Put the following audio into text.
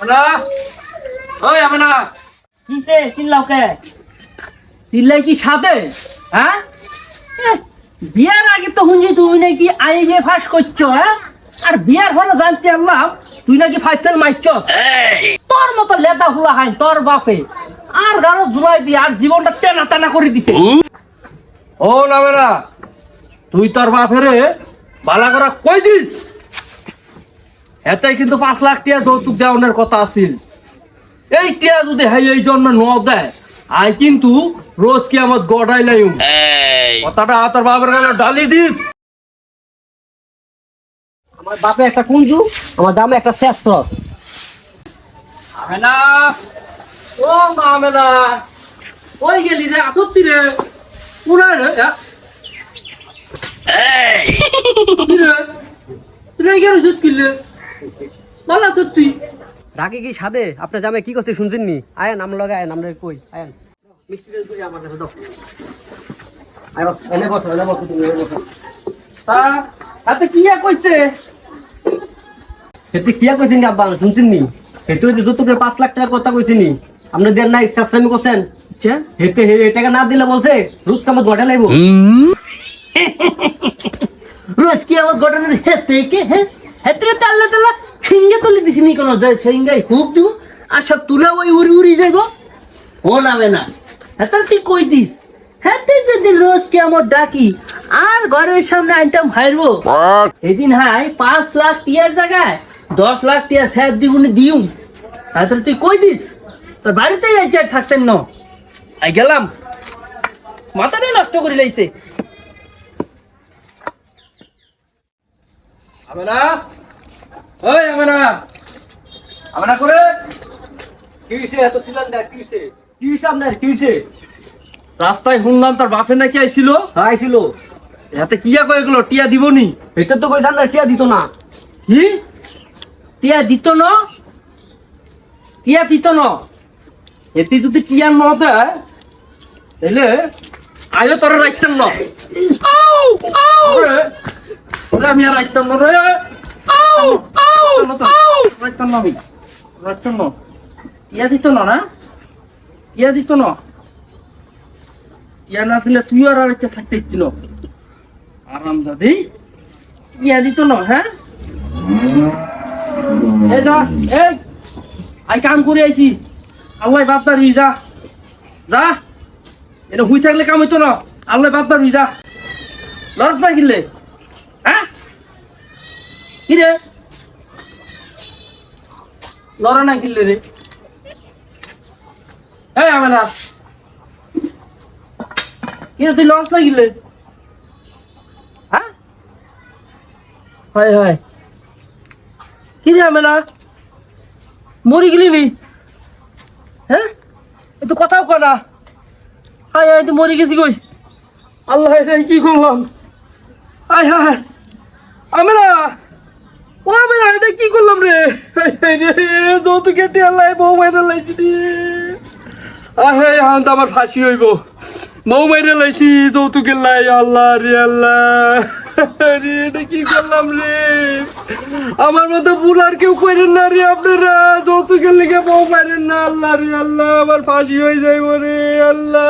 আমরা ওই আমরা কিসে চিল্লাও কে? চিল্লাই কি সাথে? হ্যাঁ, বিয়ার আগে তো শুনছি তুমি নাকি আইবিএ ফাঁস করছো, হ্যাঁ? আর বিয়ার ফলে জানতে পারলাম তুই নাকি ফাইসেল মাইছ। তোর মতো লেদা হুলা হাই তোর বাপে আর গারো জুলাই দিয়ে আর জীবনটা টানা টানা করে দিছে। ও নামে না, তুই তোর বাপেরে বালা করা কই দিস? এটাই কিন্তু 5 লাখ টাকা যৌতুক দেওয়ার কথা আছিল। এই টিয়া যদি হাই এই জন্ম ন দেয় আই কিন্তু রোজ কি আমার গড়াই লাইম কথাটা তোর বাবার গালে ডালি দিস। আমার বাপে একটা কুঞ্জু, আমার দামে একটা শ্রেষ্ঠ। আমেনা, ও মা আমেনা, ওই গেলি রে আসতি রে পুরা রে। কি রে তুই কেন সুত কিনলে? ভালো সত্যি রাগে কি সাদে আপনার জামে কি করতে শুনছেন নি? আয়ান নাম লগে আয়ান আমরা কই আয়ান মিষ্টি দই আমার কাছে দাও। আয় এনে বসো তুমি এনে বসো। তা হাতে কি কইছে? এতে কিয়া কইছেন আব্বা শুনছেন নি? এতে যে যতকে 5 লাখ টাকার কথা কইছেন নি আপনি দেন নাই সাশ্রমি করছেন। আচ্ছা হেতে হে টাকা না দিলে বলছে রোজ কামত গড়া লাইব। রোজ কি আমত গড়া না হেতে কে হে হেতে তাল্লা তাল্লা সিঙ্গে তুলি দিছি নি কোন যায় সিঙ্গাই হুক দিব আর সব তুলা ওই উড়ি উড়ি যাইব। ও নামে না হেতে তুই কই দিস হেতে যদি রোজ কি আমত ডাকি আর ঘরের সামনে আইতাম হাইরবো এদিন হাই 5 লাখ টিয়ার জায়গায় 10 লাখ টিয়া স্যার দিগুনি দিউম। আসলে তুই কই দিস তোর বাড়িতেই আইছে থাকতেন ন আই গেলাম মাথাটাই নষ্ট করে লাইছে। আমেনা, ওই আমেনা, আমেনা করে কি হইছে এত সিলান দা কি হইছে কি হইছে আপনার কি হইছে? রাস্তায় শুনলাম তার বাপের নাকি আইছিল। আইছিল হাতে কিয়া কয়ে গেলো টিয়া দিবনি? এটা তো কই জানা টিয়া দিত না। কি টিয়া দিত না? টিয়া দিত না? এতে যদি টিয়া ন দেয় তাহলে আয়ো তোরা রাখতাম না। আমি আর রাখতাম না রে, রাখতাম না, আমি রাখতাম না। টিয়া দিত না? না টিয়া দিত না? টিয়া না দিলে তুই আর একটা থাকতে ইচ্ছিল আরাম জাদি। টিয়া দিত না? হ্যাঁ এই যা, এই আই কাম করে আইছি, আল্লাহ বাদ পারবি, যা যা। এটা হুই থাকলে কাম হইতো না, আল্লাহ বাদ পারবি, যা। লস না কিনলে? হ্যাঁ কি রে লড়া না কিনলে রে? এই আমেনা কি রে তুই লস না কিনলে? হ্যাঁ হয় হয় কি রে আমেনা মরি গেলি নি? হ্যাঁ এ তো কথাও কয় না। হায় হায় তো মরি গেছি কই, আল্লাহ রে কি করলাম? হায় হায় আমেনা, ও আমেনা এটা কি করলাম রে? যত কেটে আল্লাহ বউ মাইরা লাইছি রে। আহে এখন তো আমার ফাঁসি হইব, বউ মাইরা লাইছি যৌতুকের লাই। আল্লাহ রে আল্লাহ রে এটা কি করলাম রে? আমার মতো ভুল আর কেউ করেন না রে আপনারা, যৌতুকের লেগে বউ মারেন না। আল্লাহ রে আল্লাহ আমার ফাঁসি হয়ে যাইব রে আল্লাহ।